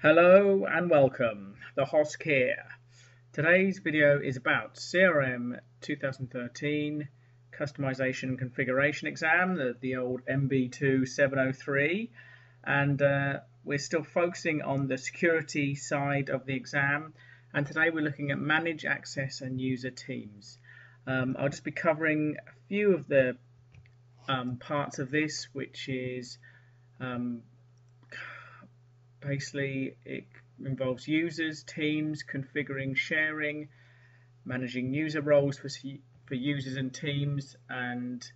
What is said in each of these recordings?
Hello and welcome, the Hosk here. Today's video is about CRM 2013 Customization and Configuration exam, the old MB2-703, and we're still focusing on the security side of the exam, and today we're looking at manage, access and user teams. I'll just be covering a few of the parts of this, which is basically it involves users, teams, configuring, sharing, managing user roles for users and teams, and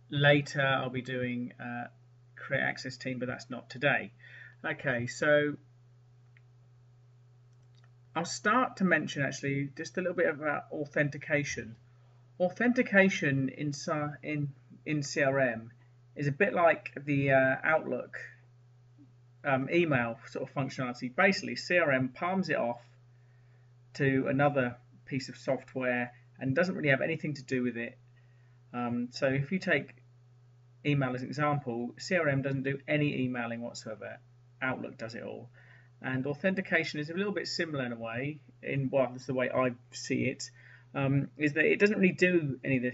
later I'll be doing create access team, but that's not today. Okay, so I'll start to mention actually just a little bit about authentication. Authentication in CRM is a bit like the Outlook email sort of functionality. Basically, CRM palms it off to another piece of software and doesn't really have anything to do with it. So if you take email as an example, CRM doesn't do any emailing whatsoever. Outlook does it all. And authentication is a little bit similar in a way, well, that's the way I see it, is that it doesn't really do any of the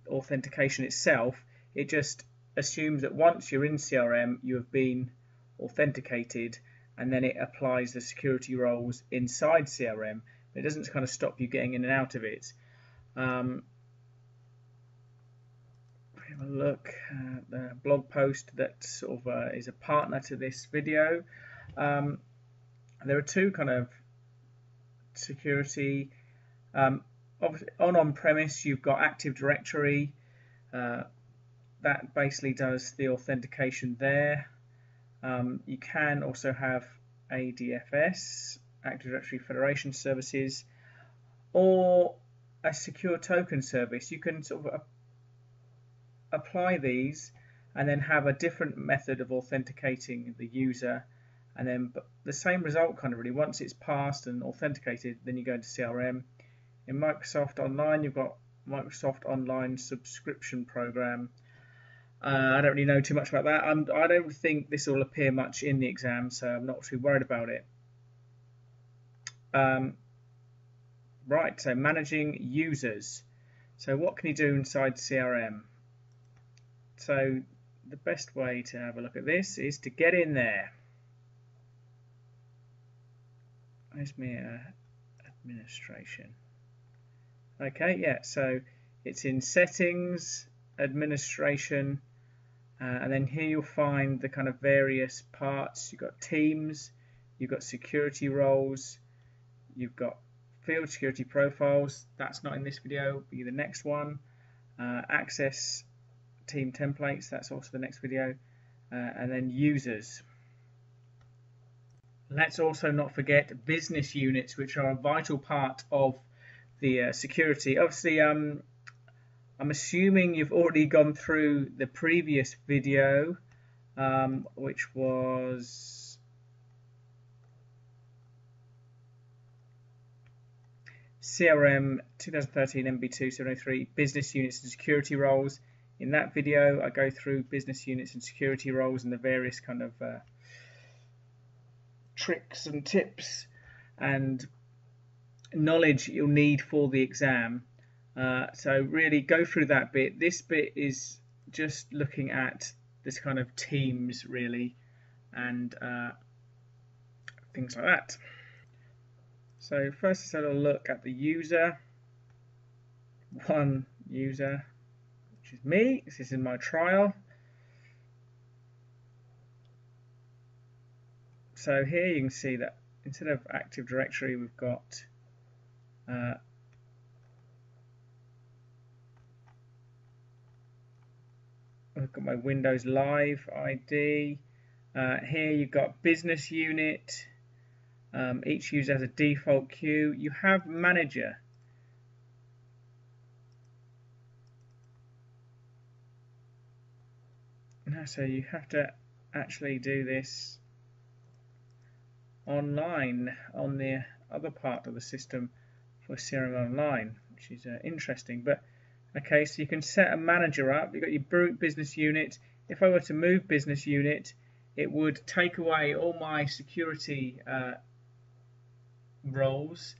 authentication itself. It just assumes that once you're in CRM, you have been authenticated, and then it applies the security roles inside CRM, but it doesn't kind of stop you getting in and out of it. Have a look at the blog post that sort of is a partner to this video. There are two kind of security. Obviously, on-premise, you've got Active Directory. That basically does the authentication there. You can also have ADFS, Active Directory Federation Services, or a secure token service. You can sort of apply these and then have a different method of authenticating the user, and then the same result kind of really. Once it's passed and authenticated, then you go into CRM. In Microsoft Online, you've got Microsoft Online Subscription Program. I don't really know too much about that. I don't think this will appear much in the exam, so I'm not too worried about it. Right, so managing users. So what can you do inside CRM? So the best way to have a look at this is to get in there. Where's my administration? Okay, yeah, so it's in settings, administration, and then here you'll find the kind of various parts. You've got teams, you've got security roles, you've got field security profiles. That's not in this video, it'll be the next one. Access team templates, that's also the next video, and then users. Let's also not forget business units, which are a vital part of the security. Obviously, I'm assuming you've already gone through the previous video, which was CRM 2013 MB2-703 business units and security roles. In that video, I go through business units and security roles and the various kind of tricks and tips and knowledge you'll need for the exam. So really go through that bit. This bit is just looking at this kind of teams really, and things like that. So first let's have a look at the user. One user, which is me. This is in my trial. So here you can see that instead of Active Directory, we've got my Windows Live ID. Here you've got business unit. Each user has a default queue. You have manager. So you have to actually do this online on the other part of the system for CRM Online, which is interesting. But okay, so you can set a manager up. You've got your business unit. If I were to move business unit, it would take away all my security roles,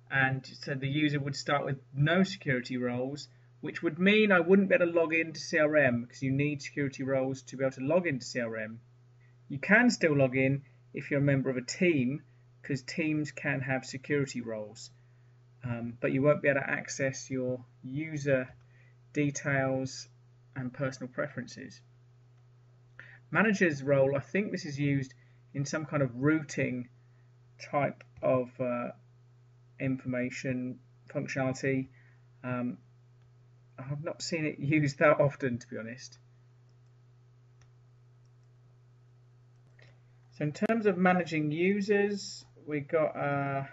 and so the user would start with no security roles, which would mean I wouldn't be able to log into CRM because you need security roles to be able to log into CRM. You can still log in if you're a member of a team, because teams can have security roles, but you won't be able to access your user details and personal preferences. Manager's role, I think this is used in some kind of routing type of information functionality. I've not seen it used that often, to be honest. So in terms of managing users, we got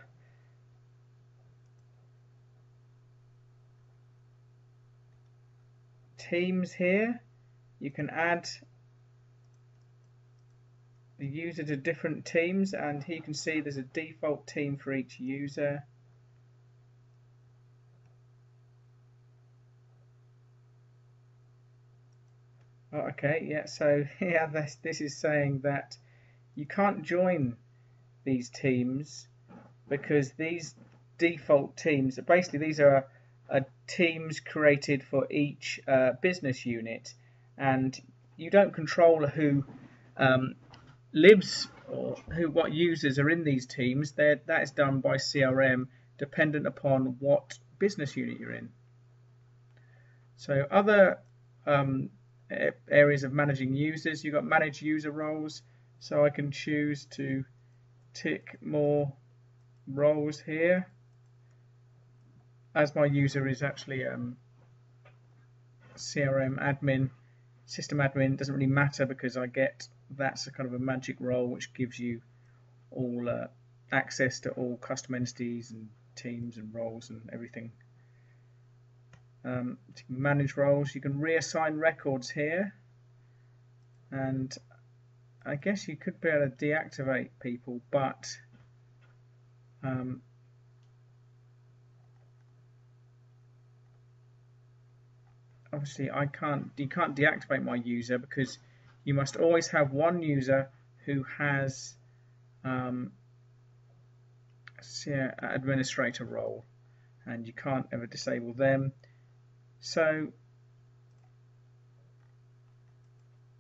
teams here. You can add the user to different teams, and here you can see there's a default team for each user. Oh, okay, yeah, so yeah, this is saying that you can't join these teams because these default teams, basically these are teams created for each business unit, and you don't control who lives or what users are in these teams. That is done by CRM, dependent upon what business unit you're in. So other areas of managing users, you've got manage user roles, so I can choose to tick more roles here, as my user is actually CRM admin, system admin. Doesn't really matter because that's a kind of a magic role which gives you all access to all custom entities and teams and roles and everything. To manage roles, you can reassign records here, and I guess you could be able to deactivate people, but obviously you can't deactivate my user because you must always have one user who has administrator role, and you can't ever disable them. So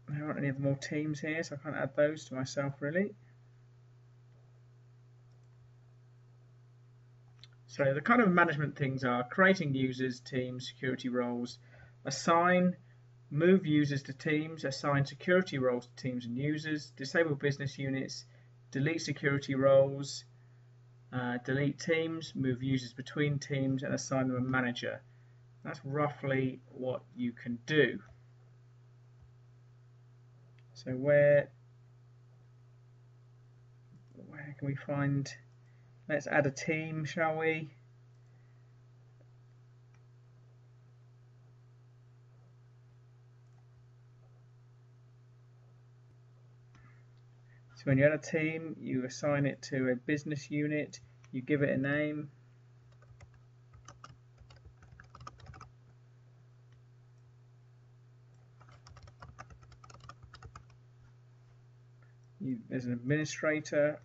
there aren't any more teams here, so I can't add those to myself really. So the kind of management things are creating users, teams, security roles, assign, move users to teams, assign security roles to teams and users, disable business units, delete security roles, delete teams, move users between teams, and assign them a manager. That's roughly what you can do. So where can we find, let's add a team, shall we? So when you add a team, you assign it to a business unit, you give it a name. There's an administrator,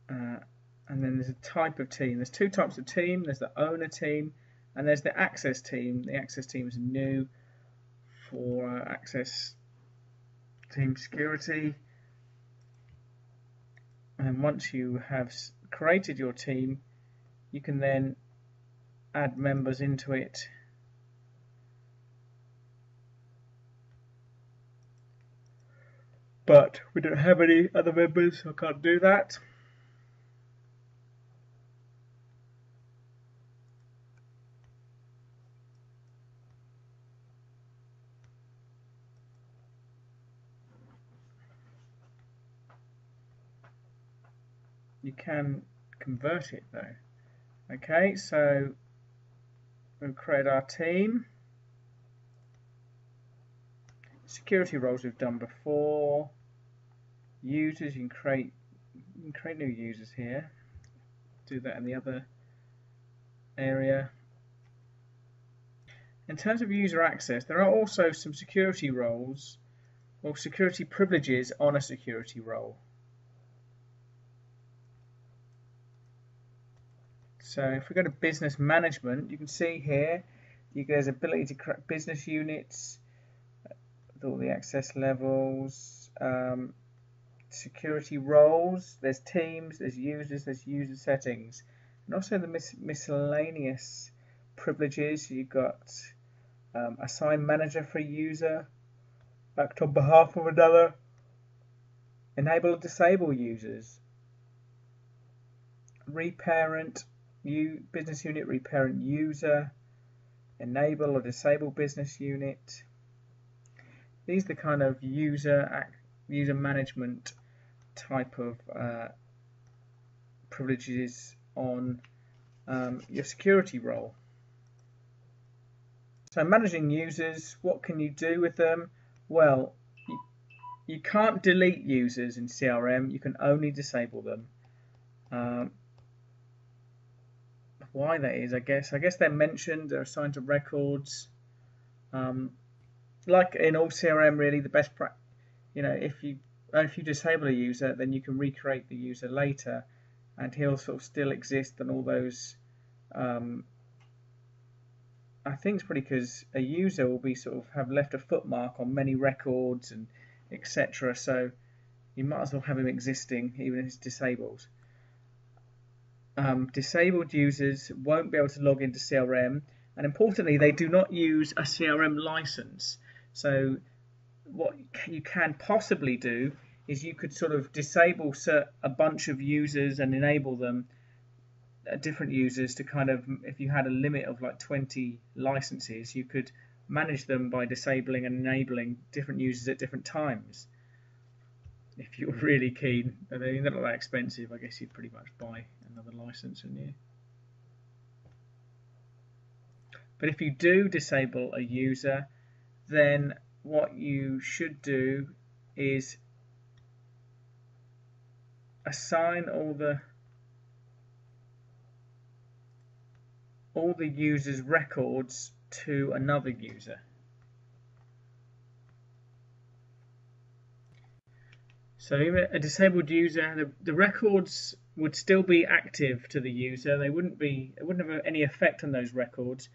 and then there's a type of team. There's two types of team. There's the owner team, and there's the access team. The access team is new for access team security. And once you have created your team, you can then add members into it. But we don't have any other members, so I can't do that. You can convert it though. Okay, so we'll create our team. Security roles we've done before. Users, you can create new users here. Do that in the other area. In terms of user access, there are also some security roles or security privileges on a security role. So if we go to business management, you can see here there's ability to create business units with all the access levels, security roles, there's teams, there's user settings, and also the miscellaneous privileges. You've got assign manager for a user, act on behalf of another, enable or disable users, reparent business unit, reparent user, enable or disable business unit. These are the kind of user management type of privileges on your security role. So managing users, what can you do with them? Well, you can't delete users in CRM, you can only disable them. Why that is, I guess they're mentioned, they're assigned to records. Like in all CRM, really, the best practice, if you disable a user, then you can recreate the user later, and he'll sort of still exist, and all those. I think it's probably because a user will be sort of have left a footmark on many records and etc. So you might as well have him existing even if it's disabled. Disabled users won't be able to log into CRM, and importantly, they do not use a CRM license. So what you can possibly do is you could sort of disable a bunch of users and enable them, different users, to kind of, if you had a limit of like 20 licenses, you could manage them by disabling and enabling different users at different times. If you're really keen, they're not that expensive. I guess you'd pretty much buy another license, wouldn't you? But if you do disable a user, then what you should do is assign all the user's records to another user. So even a disabled user, the records would still be active to the user. It wouldn't have any effect on those records,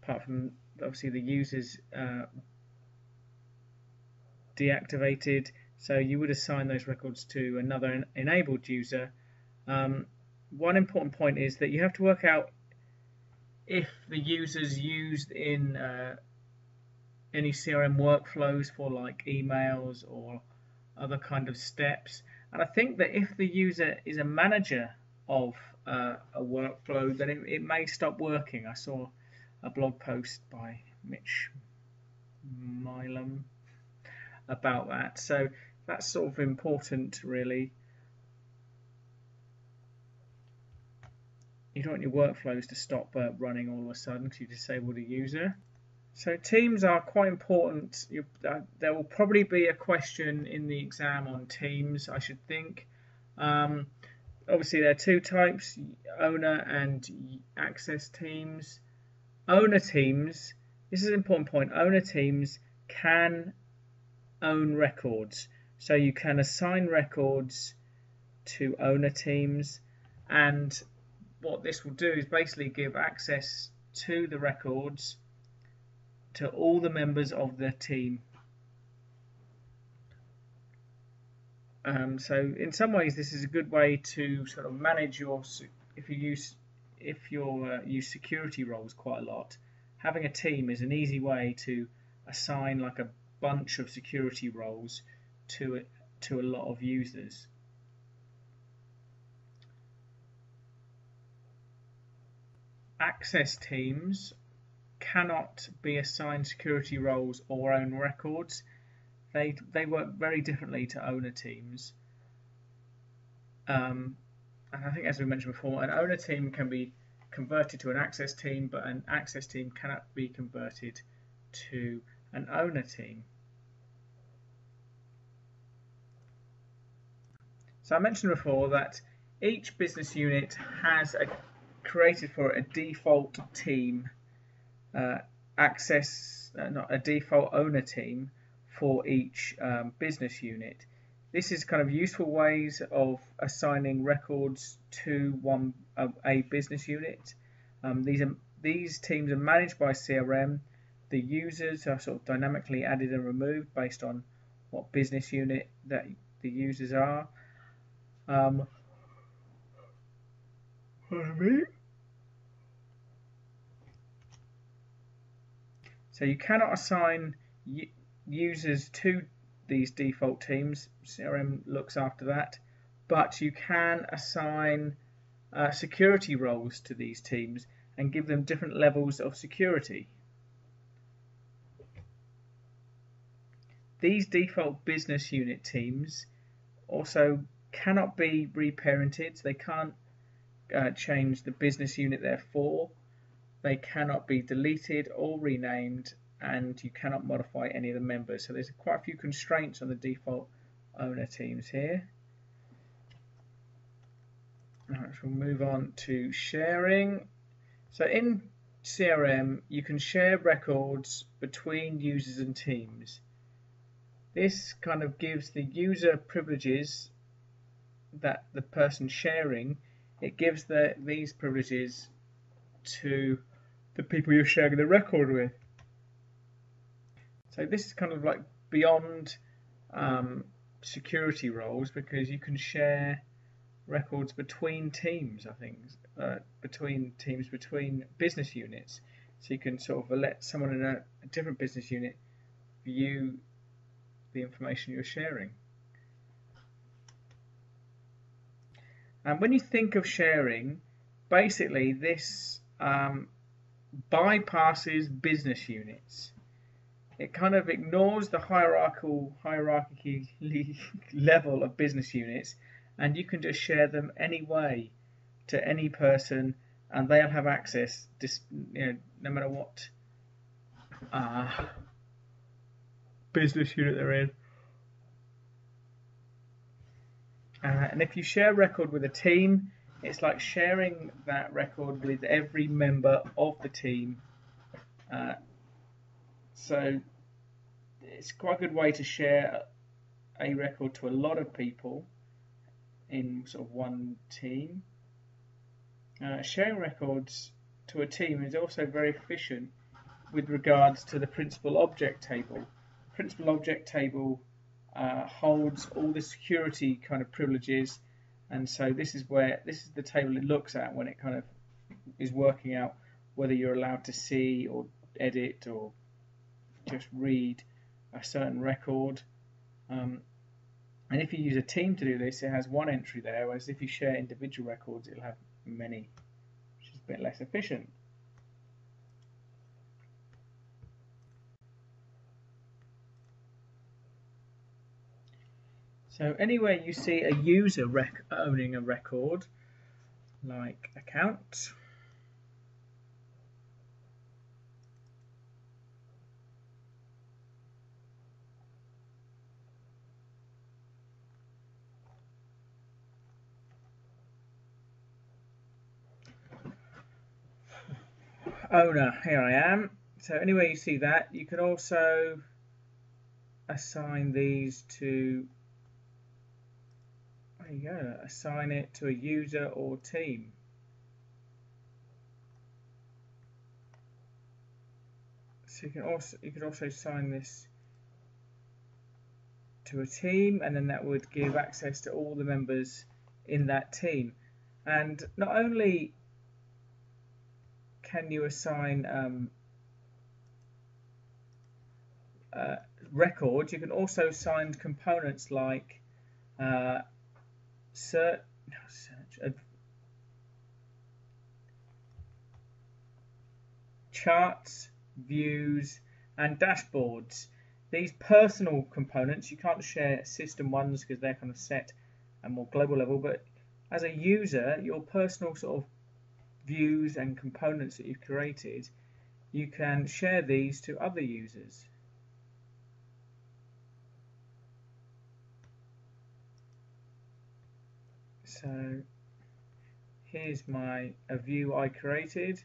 apart from obviously the user's deactivated. So you would assign those records to another enabled user. One important point is that you have to work out if the user's used in any CRM workflows for like emails or other kind of steps. And I think that if the user is a manager of a workflow, then it may stop working. I saw a blog post by Mitch Milam about that. So that's sort of important, really. You don't want your workflows to stop running all of a sudden because you disabled a user. So teams are quite important. There will probably be a question in the exam on teams, I should think. Obviously, there are two types, owner and access teams. Owner teams, this is an important point, owner teams can own records. So you can assign records to owner teams, and what this will do is basically give access to the records to all the members of the team. So in some ways this is a good way to sort of manage your, if you use security roles quite a lot, having a team is an easy way to assign like a bunch of security roles to a lot of users. Access teams cannot be assigned security roles or own records. They work very differently to owner teams. And I think, as we mentioned before, an owner team can be converted to an access team, but an access team cannot be converted to an owner team. So I mentioned before that each business unit has created for a default team, not a default owner team for each business unit. This is kind of useful ways of assigning records to a business unit. These teams are managed by CRM. The users are sort of dynamically added and removed based on what business unit that the users are. So you cannot assign users to these default teams. CRM looks after that, but you can assign security roles to these teams and give them different levels of security. These default business unit teams also cannot be reparented. So they can't change the business unit they're for. They cannot be deleted or renamed, and you cannot modify any of the members. So there's quite a few constraints on the default owner teams here. Alright, so we'll move on to sharing. So in CRM, you can share records between users and teams. This kind of gives the user privileges that the person sharing. It gives these privileges to the people you're sharing the record with. So this is kind of like beyond security roles, because you can share records between teams, I think, between business units. So you can sort of let someone in a different business unit view the information you're sharing. And when you think of sharing, basically this bypasses business units. It kind of ignores the hierarchy level of business units, and you can just share them any way to any person, and they'll have access, no matter what business unit they're in. And if you share a record with a team, it's like sharing that record with every member of the team. So it's quite a good way to share a record to a lot of people in sort of one team. Sharing records to a team is also very efficient with regards to the principal object table. Principal object table holds all the security kind of privileges, and so this is the table it looks at when it kind of is working out whether you're allowed to see or edit or just read a certain record. And if you use a team to do this, it has one entry there, whereas if you share individual records, it'll have many, which is a bit less efficient. So anywhere you see a user owning a record, like account, owner, here I am. So anywhere you see that, you can also assign these to, there you go, assign it to a user or team. So you can also assign this to a team, and then that would give access to all the members in that team. And not only can you assign records, you can also assign components like charts, views, and dashboards. These personal components, you can't share system ones because they're kind of set at a more global level, but as a user, your personal sort of views and components that you've created, you can share these to other users. So here's a view I created,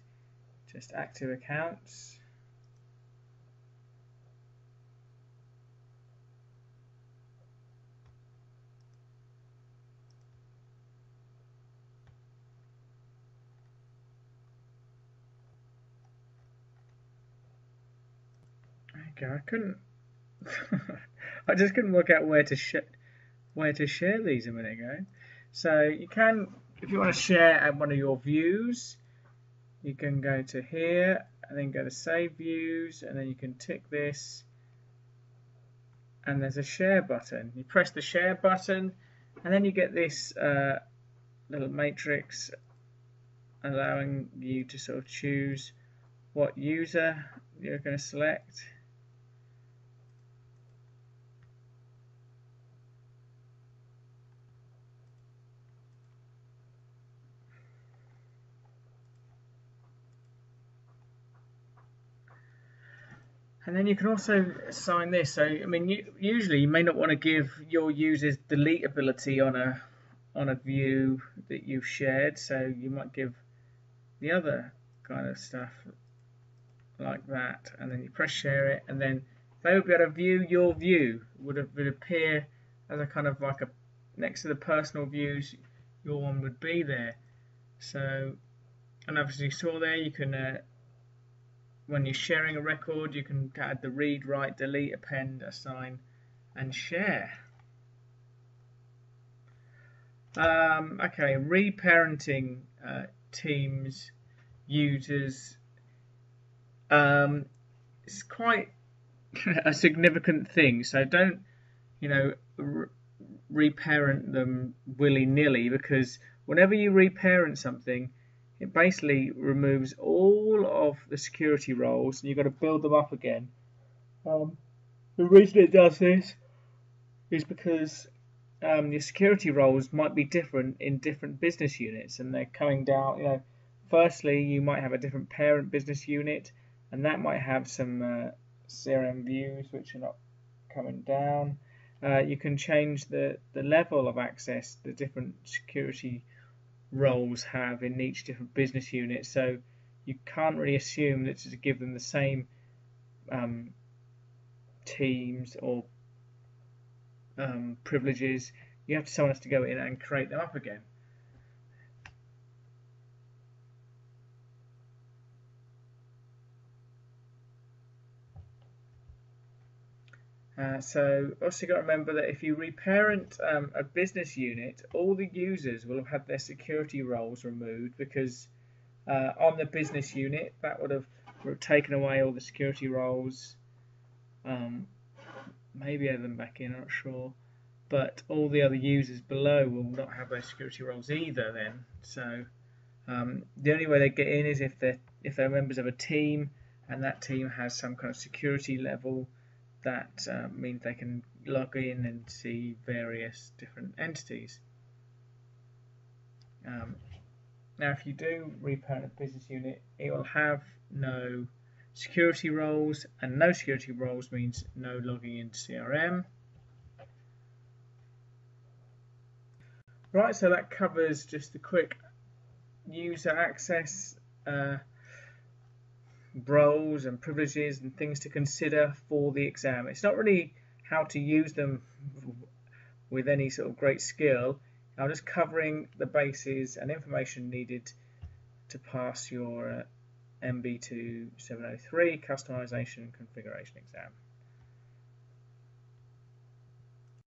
just active accounts. Okay, I couldn't. I just couldn't work out where to share these a minute ago. So you can, if you want to share one of your views, you can go to here and then go to Save Views, and then you can tick this, and there's a share button. You press the share button, and then you get this little matrix allowing you to sort of choose what user you're going to select. And then you can also assign this. So I mean, usually you may not want to give your users delete ability on a view that you've shared. So you might give the other kind of stuff like that, and then you press share it, and then they would be able to view your view. Would appear as a kind of like a next to the personal views. Your one would be there. So, and obviously you saw there you can. When you're sharing a record, you can add the read, write, delete, append, assign, and share. Okay, reparenting teams, users. It's quite a significant thing. So don't, reparent them willy-nilly, because whenever you reparent something, it basically removes all of the security roles, and you've got to build them up again. The reason it does this is because your security roles might be different in different business units, and they're coming down. Firstly, you might have a different parent business unit, and that might have some CRM views which are not coming down. You can change the level of access the different security roles have in each different business unit, so you can't really assume that to give them the same teams or privileges. You have someone has to go in and create them up again. So also got to remember that if you reparent a business unit, all the users will have had their security roles removed, because on the business unit that would have taken away all the security roles. Maybe add them back in, I'm not sure. But all the other users below will not have those security roles either then. So the only way they get in is if they're members of a team, and that team has some kind of security level that means they can log in and see various different entities. Now if you do reparent a business unit, it will have no security roles, and no security roles means no logging into CRM. Right, so that covers just the quick user access roles and privileges and things to consider for the exam. It's not really how to use them with any sort of great skill. I'm just covering the bases and information needed to pass your MB2-703 Customization Configuration exam.